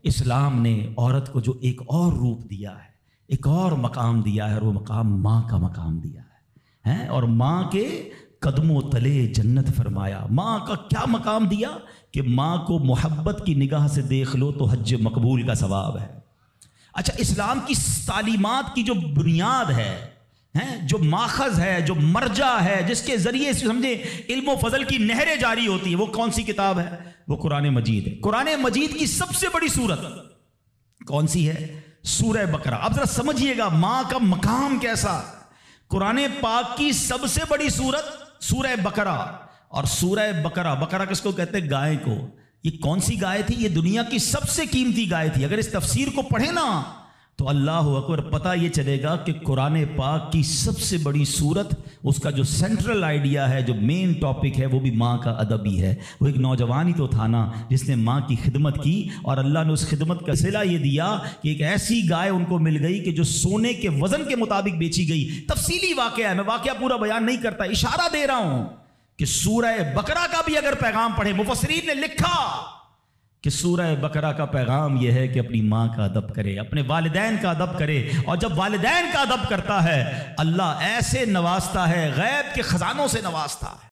اسلام نے عورت کو جو ایک اور روپ دیا ہے، ایک اور مقام دیا ہے، اور وہ مقام ماں کا مقام دیا ہے، اور ماں کے قدموں تلے جنت فرمایا۔ ماں کا کیا مقام دیا کہ ماں کو محبت کی نگاہ سے دیکھ لو تو حج مقبول کا ثواب ہے۔ اچھا، اسلام کی تعلیمات کی جو بنیاد ہے، جو ماخذ ہے، جو مرجع ہے، جس کے ذریعے سے سمجھے علم و فضل کی نہریں جاری ہوتی ہیں، وہ کون سی کتاب ہے؟ وہ قرآن مجید ہے۔ قرآن مجید کی سب سے بڑی سورت کون سی ہے؟ سورہ بقرہ۔ اب ذرا سمجھیے گا ماں کا مقام کیسا۔ قرآن پاک کی سب سے بڑی سورت سورہ بقرہ، اور سورہ بقرہ، بقرہ کس کو کہتے ہیں؟ گائے کو۔ یہ کون سی گائے تھی؟ یہ دنیا کی سب سے قیمتی گائے تھی۔ اگر اس تفسیر کو پڑھیں نا تو اللہ اکبر، پتہ یہ چلے گا کہ قرآن پاک کی سب سے بڑی سورت، اس کا جو سینٹرل آئیڈیا ہے، جو مین ٹاپک ہے، وہ بھی ماں کا ادب ہی ہے۔ وہ ایک نوجوان ہی تو تھا نا جس نے ماں کی خدمت کی، اور اللہ نے اس خدمت کا صلہ یہ دیا کہ ایک ایسی گائے ان کو مل گئی کہ جو سونے کے وزن کے مطابق بیچی گئی۔ تفصیلی واقعہ ہے، میں واقعہ پورا بیان نہیں کرتا، اشارہ دے رہا ہوں کہ سورہ بقرہ کا بھی اگر پیغام پڑھیں، مفسرین نے لکھا کہ سورہ بقرہ کا پیغام یہ ہے کہ اپنی ماں کا ادب کرے، اپنے والدین کا ادب کرے، اور جب والدین کا ادب کرتا ہے اللہ ایسے نوازتا ہے، غیب کے خزانوں سے نوازتا ہے۔